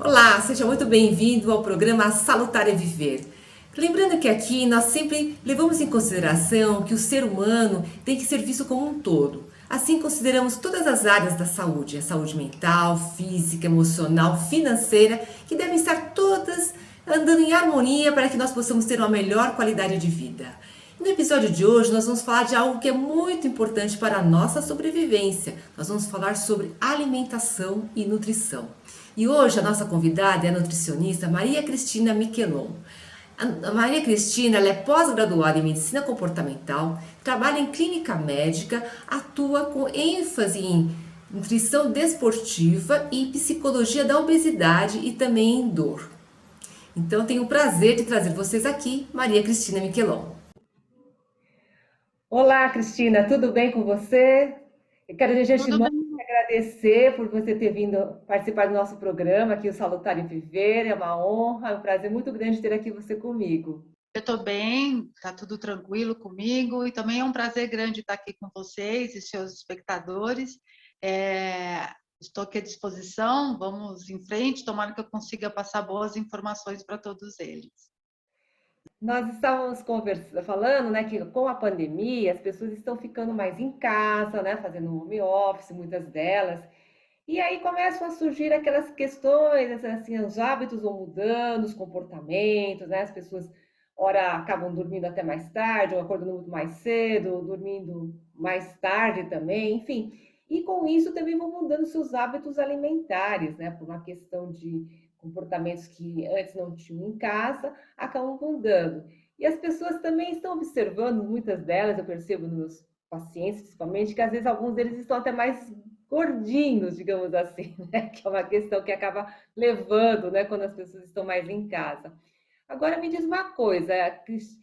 Olá, seja muito bem-vindo ao programa Salutar é Viver. Lembrando que aqui nós sempre levamos em consideração que o ser humano tem que ser visto como um todo. Assim, consideramos todas as áreas da saúde, a saúde mental, física, emocional, financeira, que devem estar todas andando em harmonia para que nós possamos ter uma melhor qualidade de vida. No episódio de hoje, nós vamos falar de algo que é muito importante para a nossa sobrevivência. Nós vamos falar sobre alimentação e nutrição. E hoje a nossa convidada é a nutricionista Maria Cristina Miquelon. A Maria Cristina ela é pós-graduada em medicina comportamental, trabalha em clínica médica, atua com ênfase em nutrição desportiva e psicologia da obesidade e também em dor. Então tenho o prazer de trazer vocês aqui, Maria Cristina Miquelon. Olá, Cristina, tudo bem com você? Eu quero de Tudo antemão bem? agradecer por você ter vindo participar do nosso programa aqui, o Salutar e Viver. É uma honra, é um prazer muito grande ter aqui você comigo. Eu estou bem, está tudo tranquilo comigo e também é um prazer grande estar aqui com vocês e seus espectadores. Estou aqui à disposição, vamos em frente, tomara que eu consiga passar boas informações para todos eles. Nós estávamos falando, né, que com a pandemia as pessoas estão ficando mais em casa, né, fazendo home office, muitas delas. E aí começam a surgir aquelas questões, assim, os hábitos vão mudando, os comportamentos, né? As pessoas, ora, acabam dormindo até mais tarde, ou acordando muito mais cedo, ou dormindo mais tarde também, enfim. E com isso também vão mudando seus hábitos alimentares, né? Por uma questão de comportamentos que antes não tinham em casa, acabam mudando. E as pessoas também estão observando, muitas delas, eu percebo nos meus pacientes, principalmente, que às vezes alguns deles estão até mais gordinhos, digamos assim, né? Que é uma questão que acaba levando, né, quando as pessoas estão mais em casa. Agora me diz uma coisa, Cris,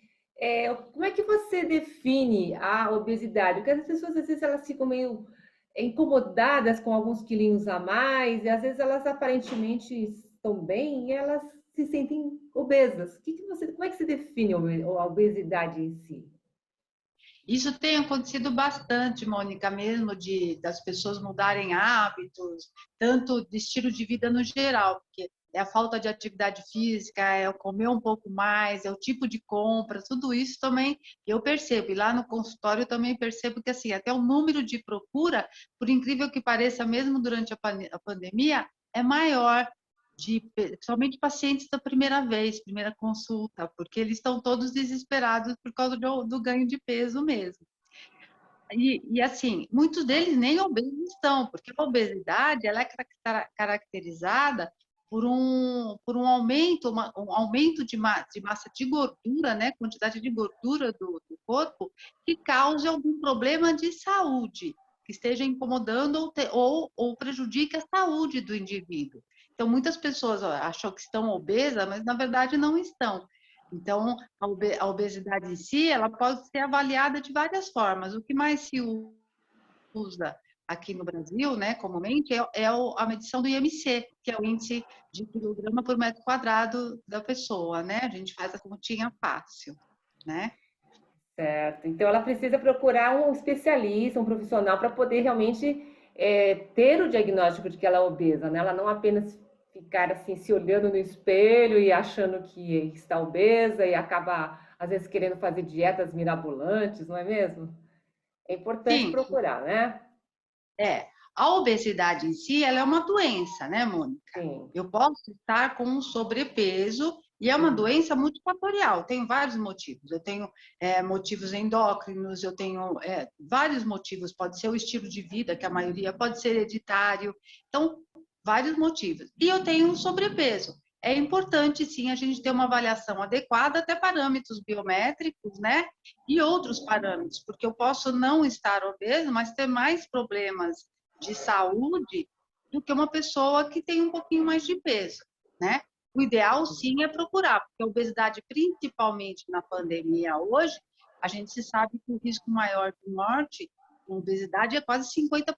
como é que você define a obesidade? Porque as pessoas às vezes elas ficam meio incomodadas com alguns quilinhos a mais, e às vezes elas aparentemente estão bem e elas se sentem obesas. Como é que você define a obesidade em si? Isso tem acontecido bastante, Mônica, mesmo das pessoas mudarem hábitos, tanto de estilo de vida no geral, porque é a falta de atividade física, é o comer um pouco mais, é o tipo de compra, tudo isso também eu percebo. E lá no consultório eu também percebo que assim, até o número de procura, por incrível que pareça, mesmo durante a pandemia, é maior somente pacientes da primeira vez, primeira consulta, porque eles estão todos desesperados por causa do ganho de peso mesmo. Assim, muitos deles nem obesos estão, porque a obesidade ela é caracterizada por um aumento, um aumento de massa de gordura, né, quantidade de gordura do corpo, que cause algum problema de saúde, que esteja incomodando ou prejudique a saúde do indivíduo. Então, muitas pessoas acham que estão obesas, mas na verdade não estão. Então, a obesidade em si, ela pode ser avaliada de várias formas. O que mais se usa aqui no Brasil, né, comumente, a medição do IMC, que é o índice de quilograma por metro quadrado da pessoa, né? A gente faz a continha fácil, né? Certo. Então, ela precisa procurar um especialista, um profissional, para poder realmente ter o diagnóstico de que ela é obesa, né? Ela não apenas ficar assim, se olhando no espelho e achando que está obesa e acaba, às vezes, querendo fazer dietas mirabolantes, não é mesmo? É importante Sim, procurar, né? é. A obesidade em si, ela é uma doença, né, Mônica? Sim, Eu posso estar com um sobrepeso e é uma sim. doença multifatorial. Tem vários motivos. Eu tenho motivos endócrinos, eu tenho vários motivos. Pode ser o estilo de vida, que a maioria pode ser hereditário. Então, vários motivos. E eu tenho um sobrepeso. É importante, sim, a gente ter uma avaliação adequada, até parâmetros biométricos, né? E outros parâmetros, porque eu posso não estar obeso, mas ter mais problemas de saúde do que uma pessoa que tem um pouquinho mais de peso, né? O ideal, sim, é procurar, porque a obesidade, principalmente na pandemia hoje, a gente se sabe que o risco maior de morte com obesidade é quase 50%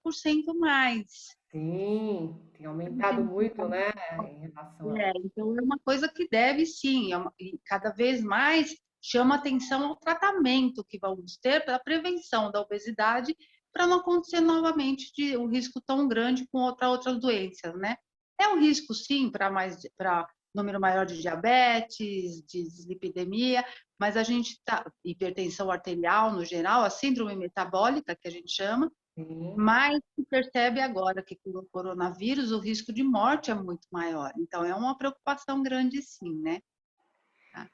mais. Sim, tem aumentado muito, né, em relação a... Então, é uma coisa que deve, sim, e cada vez mais chama atenção ao tratamento que vamos ter para a prevenção da obesidade, para não acontecer novamente um risco tão grande com outras doenças, né? É um risco, sim, para número maior de diabetes, de dislipidemia, mas a gente tá, hipertensão arterial no geral, a síndrome metabólica, que a gente chama, Sim. mas se percebe agora que com o coronavírus o risco de morte é muito maior. Então, é uma preocupação grande, sim, né?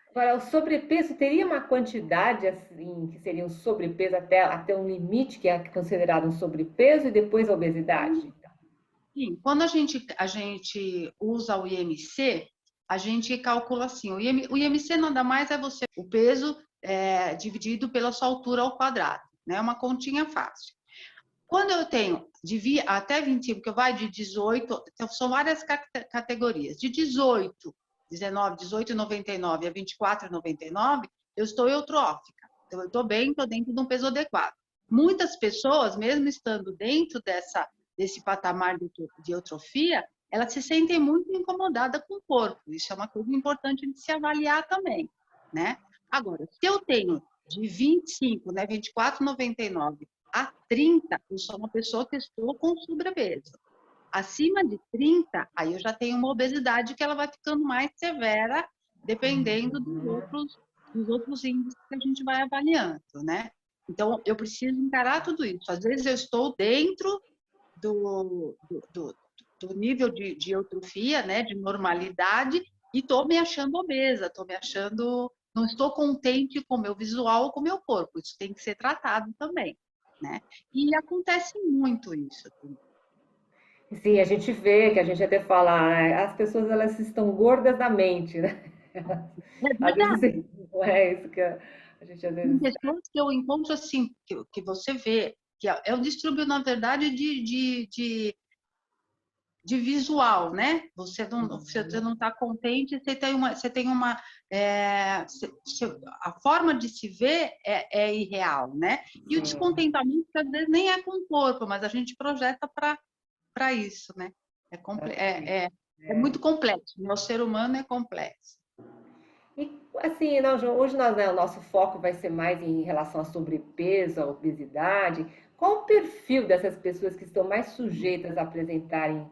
Agora, o sobrepeso teria uma quantidade assim, que seria um sobrepeso até um limite que é considerado um sobrepeso e depois a obesidade? Sim, quando a gente usa o IMC, a gente calcula assim, o IMC nada mais é você, o peso dividido pela sua altura ao quadrado, né? Uma continha fácil. Quando eu tenho até 25, que vai de 18, então são várias categorias, de 18, 19, 18,99 a 24,99, eu estou eutrófica. Então, eu estou bem, estou dentro de um peso adequado. Muitas pessoas, mesmo estando dentro desse patamar de eutrofia, elas se sentem muito incomodadas com o corpo. Isso é uma coisa importante de se avaliar também, né? Agora, se eu tenho de 25, né, 24,99 a 30, eu sou uma pessoa que estou com sobrepeso. Acima de 30, aí eu já tenho uma obesidade que ela vai ficando mais severa, dependendo dos outros índices que a gente vai avaliando, né? Então, eu preciso encarar tudo isso. Às vezes, eu estou dentro do, do, do, do nível de eutrofia, né, de normalidade, e estou me achando obesa, estou me achando... Não estou contente com o meu visual, com o meu corpo. Isso tem que ser tratado também, né? E acontece muito isso. Sim, a gente vê que a gente até fala, as pessoas elas estão gordas da mente, né? É Às vezes verdade. não é isso que a gente às Tem vezes. pessoas que eu encontro assim, que você vê, que é um distúrbio, na verdade, de visual, né? Você não está contente, você tem uma a forma de se ver é irreal, né? E o Sim. descontentamento, às vezes, nem é com o corpo, mas a gente projeta para isso, né? É muito complexo, né? O ser humano é complexo. E assim, hoje nós, né, o nosso foco vai ser mais em relação a sobrepeso, a obesidade. Qual o perfil dessas pessoas que estão mais sujeitas a apresentarem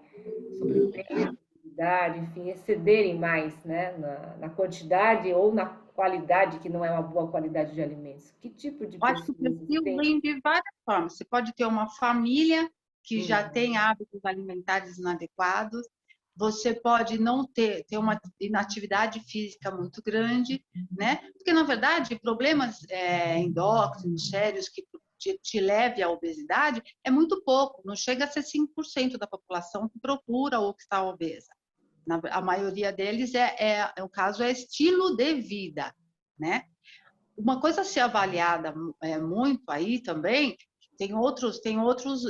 sobrepeso, obesidade, enfim, excederem mais, né, na quantidade ou na qualidade, que não é uma boa qualidade de alimentos? Que tipo de Eu acho que o pessoas perfil tem? vem de várias formas. Você pode ter uma família que já Uhum. tem hábitos alimentares inadequados, você pode não ter uma inatividade física muito grande, né? Porque, na verdade, problemas endócrinos sérios que te leve à obesidade é muito pouco, não chega a ser 5% da população que procura ou que está obesa. A maioria deles o caso é estilo de vida, né? Uma coisa a ser avaliada muito aí também, tem outros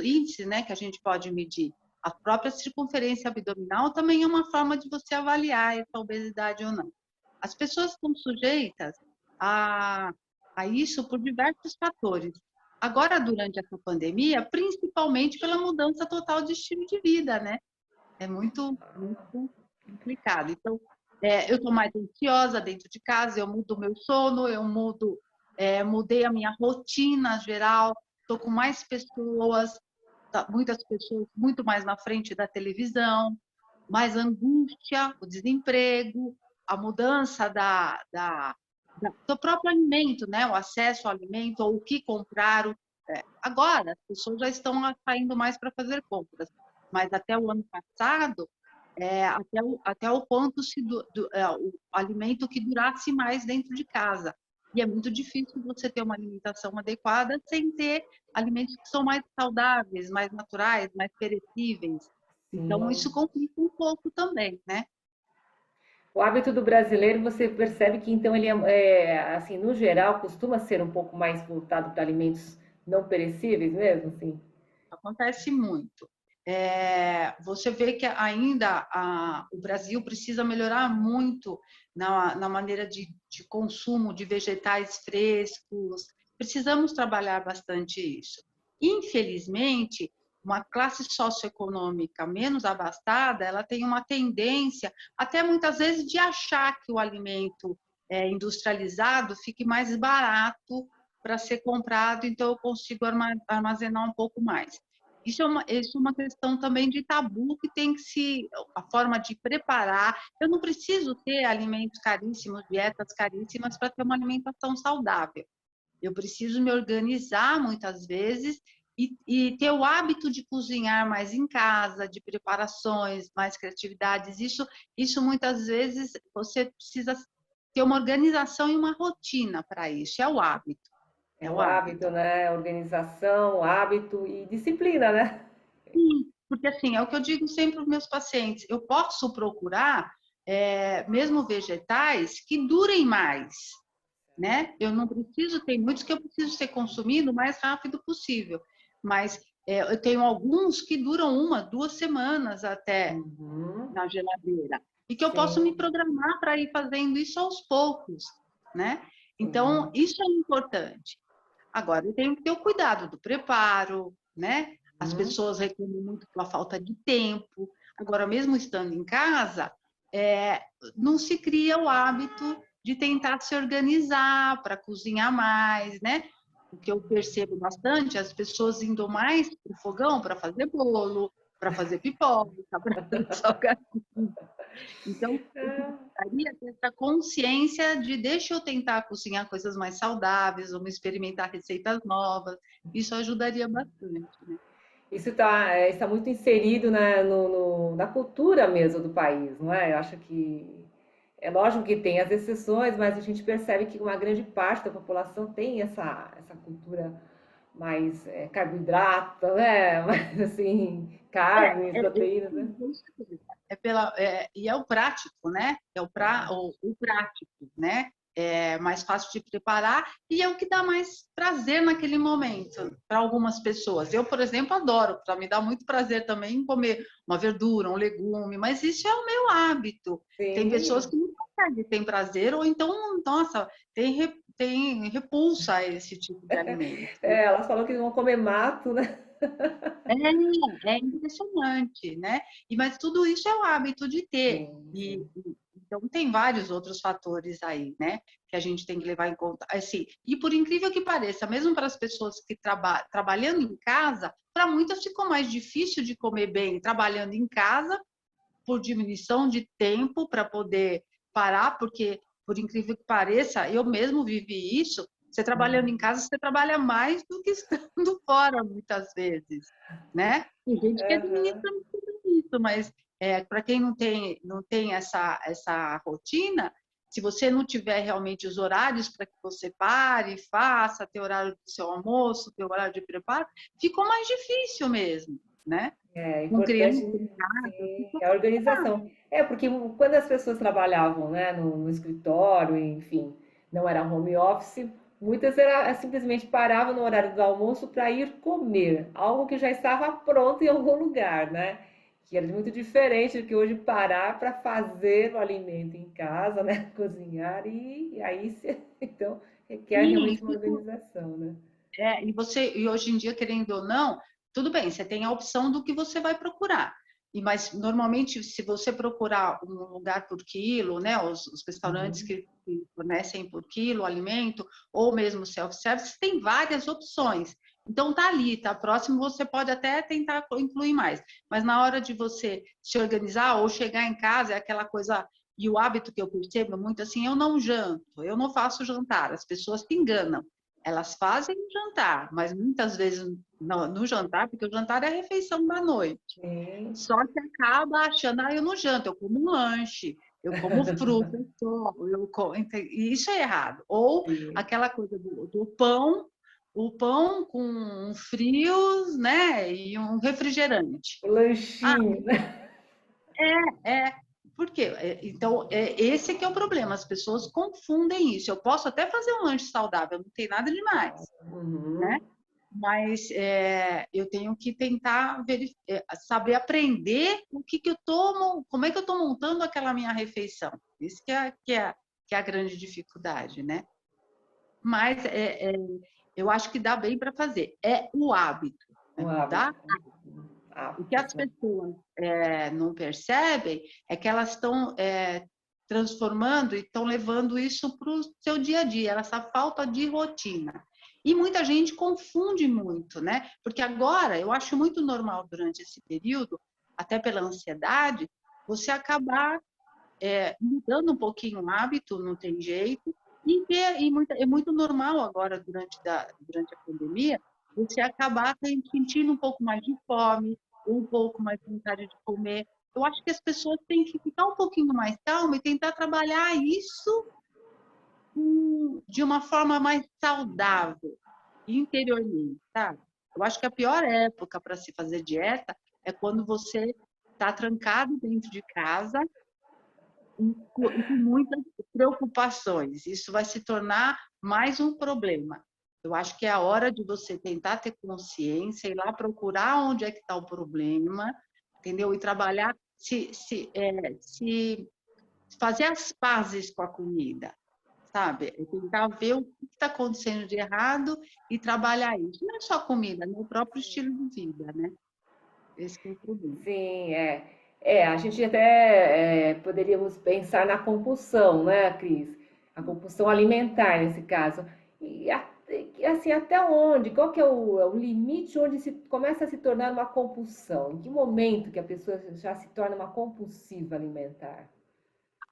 índices, né, que a gente pode medir. A própria circunferência abdominal também é uma forma de você avaliar essa obesidade ou não. As pessoas estão sujeitas a, a isso por diversos fatores. Agora, durante essa pandemia, principalmente pela mudança total de estilo de vida, né? É muito, muito complicado. Então, eu estou mais ansiosa dentro de casa, eu mudo o meu sono, mudei a minha rotina geral, estou com mais pessoas, muitas pessoas muito mais na frente da televisão, mais angústia, o desemprego, a mudança do próprio alimento, né? O acesso ao alimento, ou o que comprar. Agora, as pessoas já estão saindo mais para fazer compras, mas até o ano passado, até o quanto o alimento que durasse mais dentro de casa. E é muito difícil você ter uma alimentação adequada sem ter alimentos que são mais saudáveis, mais naturais, mais perecíveis. Então, Sim. isso complica um pouco também, né? O hábito do brasileiro, você percebe que então ele assim, no geral, costuma ser um pouco mais voltado para alimentos não perecíveis mesmo, assim? Acontece muito. Você vê que ainda o Brasil precisa melhorar muito na maneira de consumo de vegetais frescos. Precisamos trabalhar bastante isso. Infelizmente, uma classe socioeconômica menos abastada, ela tem uma tendência, até muitas vezes, de achar que o alimento industrializado fique mais barato para ser comprado, então eu consigo armazenar um pouco mais. isso é uma questão também de tabu que tem que a forma de preparar. Eu não preciso ter alimentos caríssimos, dietas caríssimas para ter uma alimentação saudável. Eu preciso me organizar muitas vezes e ter o hábito de cozinhar mais em casa, de preparações, mais criatividades. Isso muitas vezes você precisa ter uma organização e uma rotina para isso. É o hábito. É É o o hábito. hábito, né? Organização, hábito e disciplina, né? Sim, porque assim, é o que eu digo sempre para os meus pacientes, eu posso procurar, mesmo vegetais, que durem mais, né? Eu não preciso, tem muitos que eu preciso ser consumido o mais rápido possível, mas eu tenho alguns que duram 1, 2 semanas até Uhum, na geladeira, e que eu posso me sim, programar para ir fazendo isso aos poucos, né? Então, sim. isso é importante. Agora, eu tenho que ter o cuidado do preparo, né? As Uhum. pessoas reclamam muito pela falta de tempo. Agora, mesmo estando em casa, não se cria o hábito de tentar se organizar para cozinhar mais, né? O que eu percebo bastante, as pessoas indo mais para o fogão para fazer bolo, para fazer pipoca, para fazer salgadinho. Então, eu Ah, precisaria ter essa consciência de deixa eu tentar cozinhar coisas mais saudáveis, vamos experimentar receitas novas. Isso ajudaria bastante, né? isso está muito inserido na cultura mesmo do país, não é? Eu acho que é lógico que tem as exceções, mas a gente percebe que uma grande parte da população tem essa cultura mais carboidrato, né? Mais assim, carnes, proteínas, né? E é o prático, né? É o prático, né? É mais fácil de preparar e é o que dá mais prazer naquele momento para algumas pessoas. Eu, por exemplo, adoro, para me dá muito prazer também comer uma verdura, um legume, mas isso é o meu hábito. Tem pessoas Sim, que não conseguem ter prazer ou então, nossa, tem repulsa a esse tipo de alimento. elas falam que vão comer mato, né? É impressionante, né? Mas tudo isso é o hábito de ter. Sim, sim. Então, tem vários outros fatores aí, né? Que a gente tem que levar em conta. Assim, e por incrível que pareça, mesmo para as pessoas que trabalhando em casa, para muitas ficou mais difícil de comer bem trabalhando em casa, por diminuição de tempo para poder parar, porque, por incrível que pareça, eu mesmo vivi isso. Você trabalhando em casa, você trabalha mais do que estando fora, muitas vezes, né? Tem gente que Aham. administra muito isso, mas para quem não tem essa rotina, se você não tiver realmente os horários para que você pare, faça, ter horário do seu almoço, ter horário de preparo, ficou mais difícil mesmo, né? É Com criança importante, em casa, sim, ficou a complicado. organização. É, porque quando as pessoas trabalhavam, né, no escritório, enfim, não era home office, muitas simplesmente paravam no horário do almoço para ir comer, algo que já estava pronto em algum lugar, né? Que era muito diferente do que hoje parar para fazer o alimento em casa, né? Cozinhar e aí então requer Sim, realmente uma organização, né? e hoje em dia, querendo ou não, tudo bem, você tem a opção do que você vai procurar. Mas normalmente, se você procurar um lugar por quilo, né, os restaurantes Uhum. que fornecem por quilo o alimento, ou mesmo self-service, tem várias opções. Então tá ali, tá próximo, você pode até tentar incluir mais. Mas na hora de você se organizar ou chegar em casa, é aquela coisa, e o hábito que eu percebo muito assim, eu não janto, eu não faço jantar, as pessoas se enganam. Elas fazem o jantar, mas muitas vezes no jantar, porque o jantar é a refeição da noite. Sim. Só que acaba achando, eu não janto, eu como um lanche, eu como fruta, e isso é errado. Ou Sim. aquela coisa do pão, o pão com frios, né, e um refrigerante. O lanchinho, né? É, por quê? Então, esse que é o problema, as pessoas confundem isso. Eu posso até fazer um lanche saudável, não tem nada demais, né? Uhum. Mas eu tenho que tentar saber aprender o que eu tomo, como é que eu estou montando aquela minha refeição. Isso que é a grande dificuldade, né? Mas eu acho que dá bem para fazer. É o hábito, é Um hábito. mudar. O que as Hábitos, né? pessoas não percebem é que elas estão transformando e estão levando isso para o seu dia a dia, essa falta de rotina. E muita gente confunde muito, né? Porque agora, eu acho muito normal durante esse período, até pela ansiedade, você acabar mudando um pouquinho o hábito, não tem jeito, é muito normal agora, durante a pandemia, você acabar sentindo um pouco mais de fome, um pouco mais de vontade de comer. Eu acho que as pessoas têm que ficar um pouquinho mais calmas e tentar trabalhar isso de uma forma mais saudável, interiormente, sabe? Eu acho que a pior época para se fazer dieta é quando você está trancado dentro de casa e com muitas preocupações. Isso vai se tornar mais um problema. Eu acho que é a hora de você tentar ter consciência, ir lá procurar onde é que está o problema, entendeu? E trabalhar, se fazer as pazes com a comida, sabe? Tentar ver o que está acontecendo de errado e trabalhar isso. Não é só comida, é o próprio estilo de vida, né? Esse que é o problema. Sim, é. É, a gente até poderíamos pensar na compulsão, né, Cris? A compulsão alimentar nesse caso. E assim, até onde? Qual que é o limite onde se começa a se tornar uma compulsão? Em que momento que a pessoa já se torna uma compulsiva alimentar?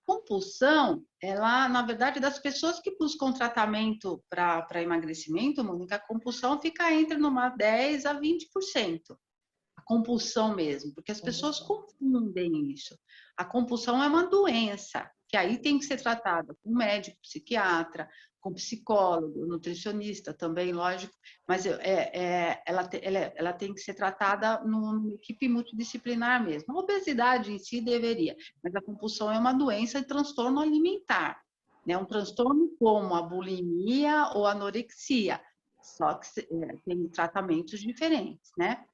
Compulsão, ela, na verdade, das pessoas que buscam tratamento para emagrecimento, Mônica, a compulsão fica entre numa 10 a 20%. A compulsão mesmo, porque as pessoas Compulsão. confundem isso. A compulsão é uma doença, que aí tem que ser tratada com médico, psiquiatra, com psicólogo, nutricionista também, lógico, mas ela tem que ser tratada numa equipe multidisciplinar mesmo. A obesidade em si deveria, mas a compulsão é uma doença de transtorno alimentar, né? Um transtorno como a bulimia ou a anorexia, só que tem tratamentos diferentes, né?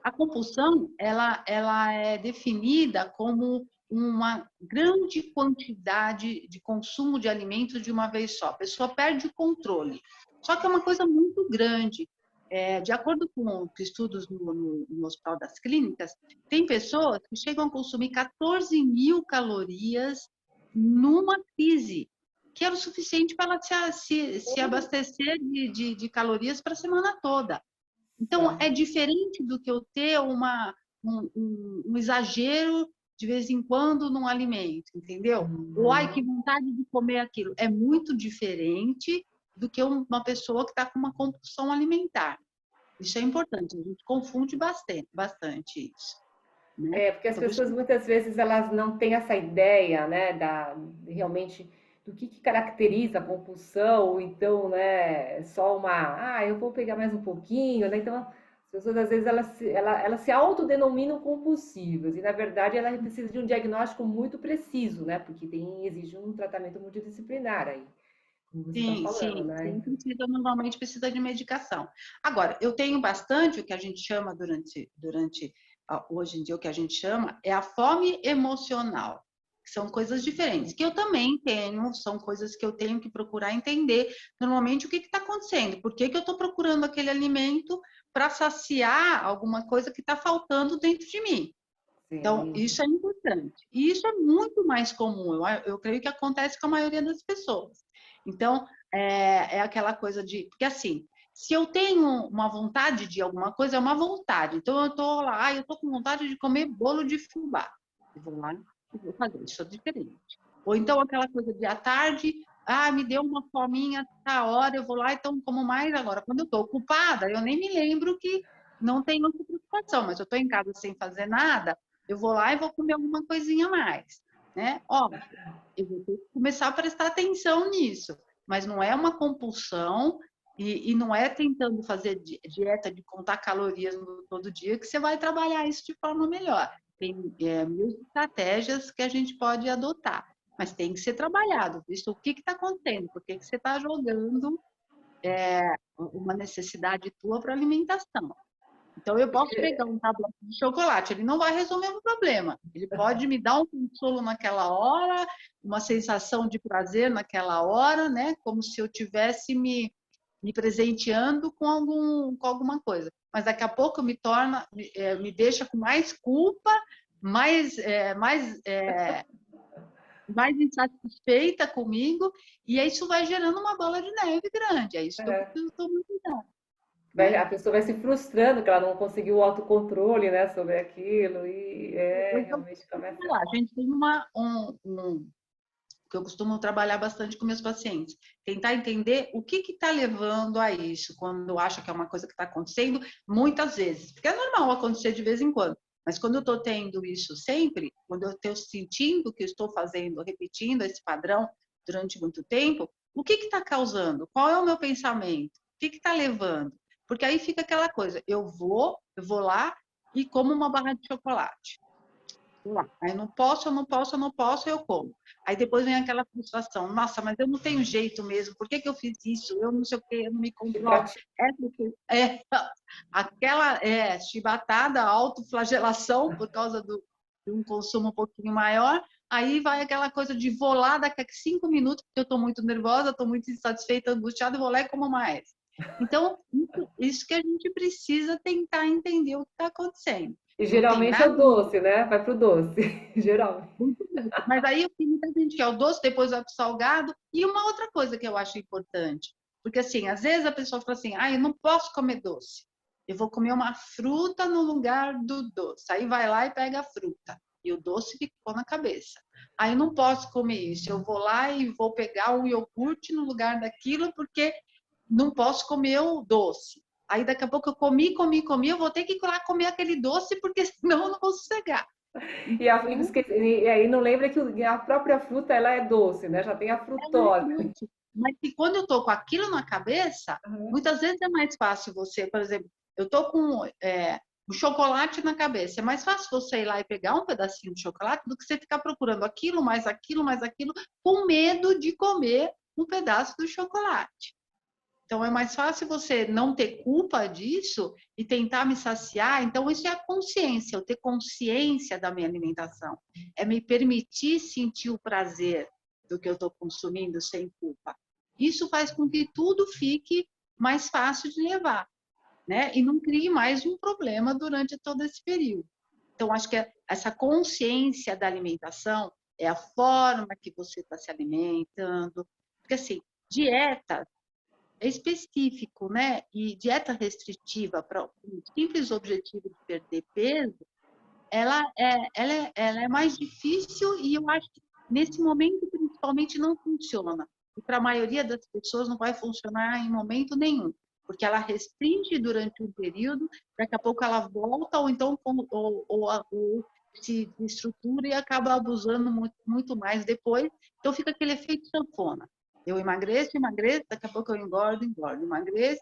A compulsão, ela é definida como uma grande quantidade de consumo de alimentos de uma vez só. A pessoa perde o controle. Só que é uma coisa muito grande. De acordo com estudos no Hospital das Clínicas, tem pessoas que chegam a consumir 14 mil calorias numa crise, que era o suficiente para ela se abastecer de calorias para a semana toda. Então, Tá. é diferente do que eu ter um exagero de vez em quando num alimento, entendeu? Ou, ai, que Uhum. vontade de comer aquilo. É muito diferente do que uma pessoa que está com uma compulsão alimentar. Isso é importante, a gente confunde bastante isso, né? É, porque as Então, por isso pessoas que muitas vezes elas não têm essa ideia, né, realmente do que caracteriza a compulsão, ou então, né, só eu vou pegar mais um pouquinho, né? Então, as pessoas às vezes elas se autodenominam compulsivas e na verdade ela precisa de um diagnóstico muito preciso, né? Porque exige um tratamento multidisciplinar aí, como você está sim, falando, sim, né? sim, precisa, normalmente precisa de medicação. Agora, eu tenho bastante o que a gente chama hoje em dia, o que a gente chama é a fome emocional, que são coisas diferentes, que eu também tenho, são coisas que eu tenho que procurar entender, normalmente, o que está acontecendo, por que eu estou procurando aquele alimento para saciar alguma coisa que está faltando dentro de mim. Então, Sim. isso é importante. E isso é muito mais comum, eu creio que acontece com a maioria das pessoas. Então, é aquela coisa de. Porque, assim, se eu tenho uma vontade de alguma coisa, é uma vontade. Então, eu estou lá, eu estou com vontade de comer bolo de fubá. Eu vou lá e vou fazer, isso é diferente. Ou então, aquela coisa de à tarde, me deu uma fominha, tá hora, eu vou lá, então como mais agora. Quando eu estou ocupada, eu nem me lembro que não tem outra preocupação, mas eu estou em casa sem fazer nada, eu vou lá e vou comer alguma coisinha a mais, né? Óbvio, eu vou ter que começar a prestar atenção nisso, mas não é uma compulsão e não é tentando fazer dieta de contar calorias todo dia que você vai trabalhar isso de forma melhor. Tem mil estratégias que a gente pode adotar, mas tem que ser trabalhado, visto o que está acontecendo, por que você está jogando uma necessidade tua para alimentação. Então, eu posso pegar um tablete de chocolate, ele não vai resolver o problema. Ele pode me dar um consolo naquela hora, uma sensação de prazer naquela hora, né? Como se eu tivesse me presenteando com alguma coisa. Mas daqui a pouco me deixa com mais culpa, mais mais insatisfeita comigo, e isso vai gerando uma bola de neve grande. É isso que eu É. preciso tomar cuidado, né? A pessoa vai se frustrando que ela não conseguiu o autocontrole, né, sobre aquilo, e Então, realmente começa. a gente tem que eu costumo trabalhar bastante com meus pacientes, tentar entender o que está levando a isso, quando acha que é uma coisa que está acontecendo, muitas vezes, porque é normal acontecer de vez em quando, mas quando eu estou tendo isso sempre, quando eu estou sentindo que eu estou fazendo, repetindo esse padrão durante muito tempo, o que está causando? Qual é o meu pensamento? O que está levando? Porque aí fica aquela coisa, eu vou lá e como uma barra de chocolate. Lá. Aí não posso, eu não posso, eu não posso, eu como. Aí depois vem aquela frustração. Nossa, mas eu não tenho jeito mesmo. Por que que eu fiz isso? Eu não sei o quê, eu não me controlo. Aquela chibatada, autoflagelação por causa de um consumo um pouquinho maior. Aí vai aquela coisa de vou lá daqui a 5 minutos, porque eu estou muito nervosa, estou muito insatisfeita, angustiada, e vou lá e como mais. Então, isso que a gente precisa tentar entender o que está acontecendo. E Não tem geralmente é nada. o doce, né? Vai pro doce, geralmente. Muito bem. Mas aí tem muita gente que é o doce, depois vai para o salgado. E uma outra coisa que eu acho importante, porque assim, às vezes a pessoa fala assim, eu não posso comer doce. Eu vou comer uma fruta no lugar do doce. Aí vai lá e pega a fruta. E o doce ficou na cabeça. Aí eu não posso comer isso. Eu vou lá e vou pegar o iogurte no lugar daquilo, porque não posso comer o doce. Aí daqui a pouco eu comi, eu vou ter que ir lá comer aquele doce, porque senão eu não vou sossegar. Então, E aí não lembra que a própria fruta ela é doce, né? Já tem a frutose. mas que quando eu tô com aquilo na cabeça, muitas vezes é mais fácil você, por exemplo, eu tô com o chocolate na cabeça. É mais fácil você ir lá e pegar um pedacinho de chocolate do que você ficar procurando aquilo, mais aquilo, com medo de comer um pedaço do chocolate. Então, é mais fácil você não ter culpa disso e tentar me saciar. Então, isso é a consciência, eu ter consciência da minha alimentação. É me permitir sentir o prazer do que eu estou consumindo sem culpa. Isso faz com que tudo fique mais fácil de levar, né? E não crie mais um problema durante todo esse período. Então, acho que essa consciência da alimentação é a forma que você está se alimentando. Porque, assim, dieta é específico, né? E dieta restritiva para um simples objetivo de perder peso, ela é mais difícil e eu acho que nesse momento, principalmente, não funciona. E para a maioria das pessoas não vai funcionar em momento nenhum, porque ela restringe durante um período, daqui a pouco ela volta, ou então ou se estrutura e acaba abusando muito, muito mais depois. Então fica aquele efeito sanfona. Eu emagreço, daqui a pouco eu engordo, emagreço,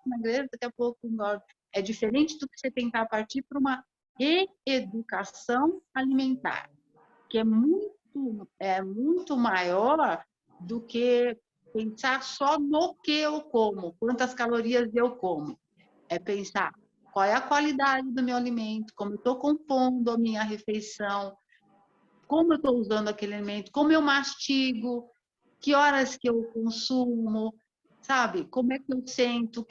daqui a pouco eu engordo. É diferente do que você tentar partir para uma reeducação alimentar, que é muito maior do que pensar só no que eu como, quantas calorias eu como. É pensar qual é a qualidade do meu alimento, como eu estou compondo a minha refeição, como eu estou usando aquele alimento, como eu mastigo, que horas que eu consumo, sabe? Como é que eu sento,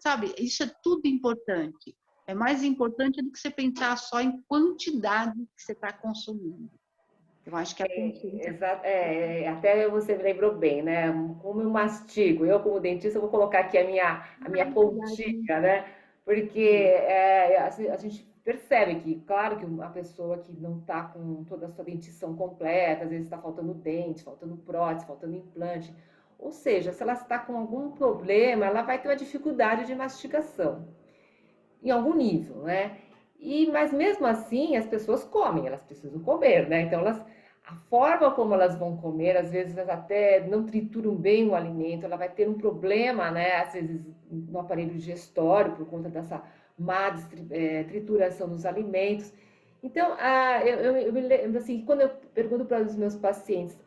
sabe? Isso é tudo importante. É mais importante do que você pensar só em quantidade que você está consumindo. Eu acho que a consciência. Até você me lembrou bem, né? Como eu mastigo. Eu, como dentista, vou colocar aqui a minha pontinha, né? Porque a gente percebe que, claro, que uma pessoa que não está com toda a sua dentição completa, às vezes está faltando dente, faltando prótese, faltando implante. Ou seja, se ela está com algum problema, ela vai ter uma dificuldade de mastigação, em algum nível, né? Mas mesmo assim, as pessoas comem, elas precisam comer, né? Então, a forma como elas vão comer, às vezes elas até não trituram bem o alimento, ela vai ter um problema, né? Às vezes no aparelho digestório, por conta dessa má trituração dos alimentos. Então, eu me lembro, assim, quando eu pergunto para os meus pacientes,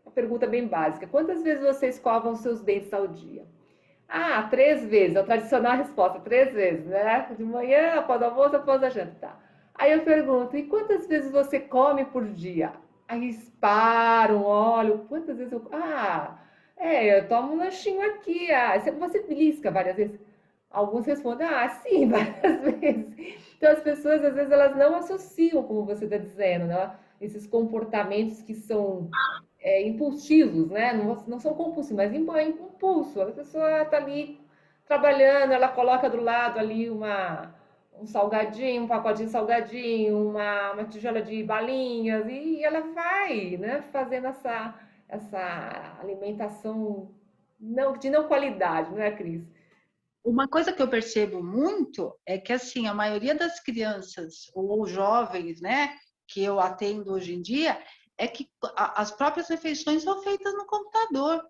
uma pergunta bem básica: quantas vezes você escova os seus dentes ao dia? 3 vezes, é a tradicional resposta, 3 vezes, né? De manhã, após o almoço, após a janta. Tá. Aí eu pergunto, e quantas vezes você come por dia? Aí eles param, olham, quantas vezes eu... eu tomo um lanchinho aqui. Você belisca várias vezes? Alguns respondem, sim, várias vezes. Então as pessoas, às vezes, elas não associam, como você está dizendo, né? esses comportamentos que são impulsivos, né? Não são compulsivos, mas impulso. A pessoa está ali trabalhando, ela coloca do lado ali um salgadinho, um pacotinho de salgadinho, uma tigela de balinhas, e ela vai, né, fazendo essa alimentação de não qualidade, não é, Cris? Uma coisa que eu percebo muito é que, assim, a maioria das crianças ou jovens, né, que eu atendo hoje em dia, é que as próprias refeições são feitas no computador,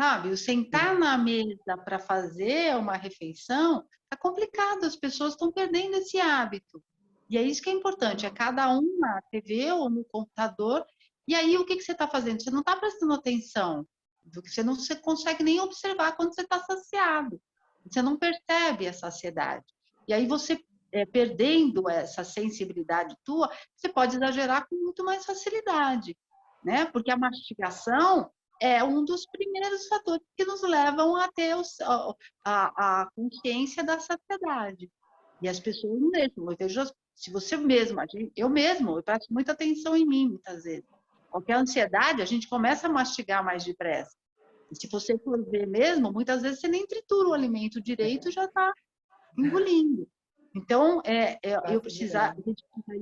sabe? O sentar na mesa para fazer uma refeição é complicado, as pessoas estão perdendo esse hábito. E é isso que é importante, é cada um na TV ou no computador. E aí, o que você está fazendo? Você não está prestando atenção, você não você consegue nem observar quando você está saciado. Você não percebe a saciedade. E aí, você perdendo essa sensibilidade tua, você pode exagerar com muito mais facilidade, né? Porque a mastigação é um dos primeiros fatores que nos levam a ter a consciência da saciedade. E as pessoas não deixam. Eu vejo, se você mesmo, eu presto muita atenção em mim, muitas vezes. Qualquer ansiedade, a gente começa a mastigar mais depressa. E se você for ver mesmo, muitas vezes você nem tritura o alimento direito e já está engolindo. Então, eu precisaria,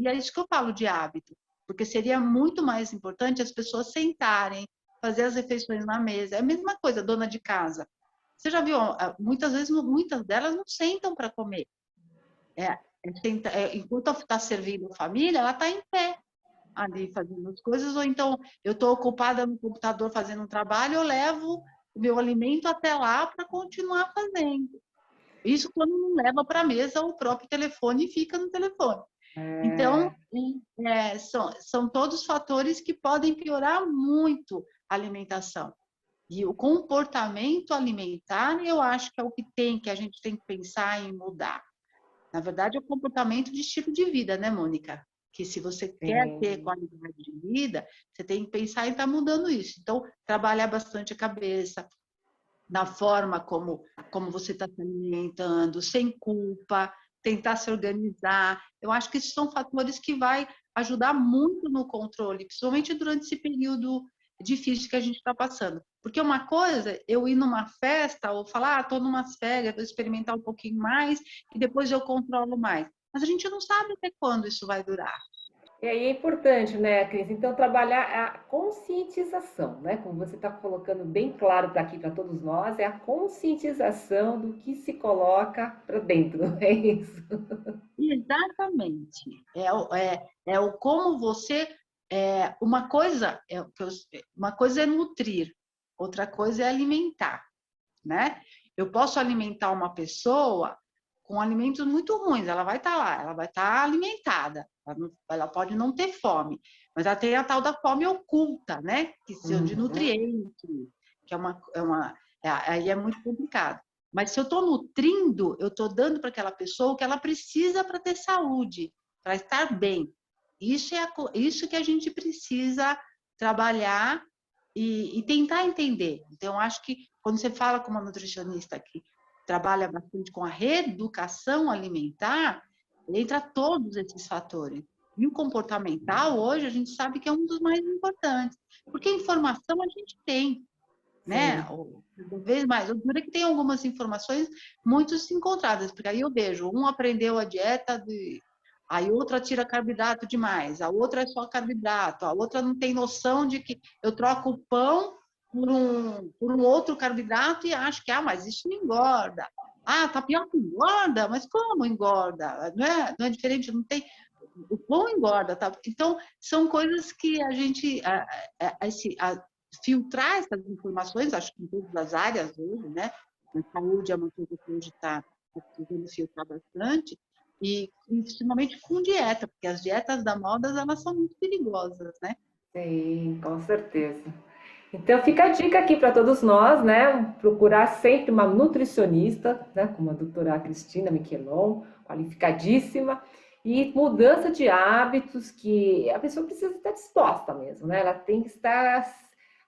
é isso que eu falo de hábito, porque seria muito mais importante as pessoas sentarem, fazer as refeições na mesa. É a mesma coisa, dona de casa. Você já viu, muitas vezes, muitas delas não sentam para comer. Enquanto está servindo a família, ela está em pé ali fazendo as coisas, ou então eu estou ocupada no computador fazendo um trabalho, eu levo o meu alimento até lá para continuar fazendo. Isso quando não leva para a mesa o próprio telefone e fica no telefone. Então, são todos fatores que podem piorar muito a alimentação. E o comportamento alimentar, eu acho que é o que a gente tem que pensar em mudar. Na verdade, é o comportamento de estilo de vida, né, Mônica? Que se você quer ter qualidade de vida, você tem que pensar em estar mudando isso. Então, trabalhar bastante a cabeça, na forma como você está se alimentando, sem culpa, tentar se organizar. Eu acho que esses são fatores que vai ajudar muito no controle, principalmente durante esse período difícil que a gente está passando. Porque uma coisa, eu ir numa festa ou falar, estou numa férias, vou experimentar um pouquinho mais e depois eu controlo mais. Mas a gente não sabe até quando isso vai durar. E aí é importante, né, Cris? Então, trabalhar a conscientização, né? Como você está colocando bem claro para aqui, para todos nós, é a conscientização do que se coloca para dentro, é isso. Exatamente. É o como você. Uma coisa é nutrir, outra coisa é alimentar, né? Eu posso alimentar uma pessoa com alimentos muito ruins, ela vai estar lá, ela vai estar alimentada, ela pode não ter fome, mas ela tem a tal da fome oculta, né? Que são de nutrientes, que aí é muito complicado. Mas se eu estou nutrindo, eu estou dando para aquela pessoa o que ela precisa para ter saúde, para estar bem. Isso que a gente precisa trabalhar e tentar entender. Então, acho que quando você fala com uma nutricionista que trabalha bastante com a reeducação alimentar, entra todos esses fatores. E o comportamental, hoje, a gente sabe que é um dos mais importantes. Porque informação a gente tem, né? Cada vez mais. Eu diria que tem algumas informações muito encontradas, porque aí eu vejo, um aprendeu a dieta aí outra tira carboidrato demais, a outra é só carboidrato, a outra não tem noção de que eu troco o pão por um outro carboidrato e acho que, mas isso não engorda. Tapioca engorda? Mas como engorda? Não é diferente, não tem... O pão engorda, tá? Então, são coisas que a gente... filtrar essas informações, acho que em todas as áreas hoje, né? Na saúde é uma coisa que hoje está precisando filtrar bastante, e principalmente com dieta, porque as dietas da moda, elas são muito perigosas, né? Sim, com certeza. Então fica a dica aqui para todos nós, né? Procurar sempre uma nutricionista, né? Como a doutora Cristina Miquelon, qualificadíssima, e mudança de hábitos que a pessoa precisa estar disposta mesmo, né? Ela tem que estar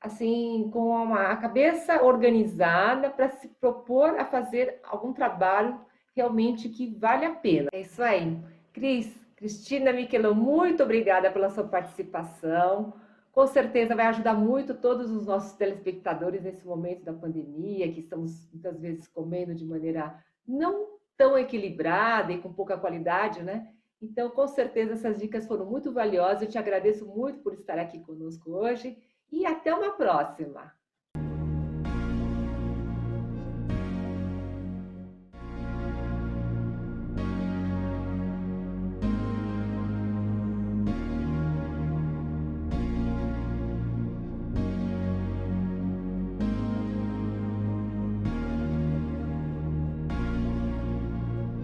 assim com a cabeça organizada para se propor a fazer algum trabalho realmente que vale a pena. É isso aí. Cris, Cristina Michelon, muito obrigada pela sua participação. Com certeza vai ajudar muito todos os nossos telespectadores nesse momento da pandemia, que estamos muitas vezes comendo de maneira não tão equilibrada e com pouca qualidade, né? Então, com certeza, essas dicas foram muito valiosas. Eu te agradeço muito por estar aqui conosco hoje e até uma próxima.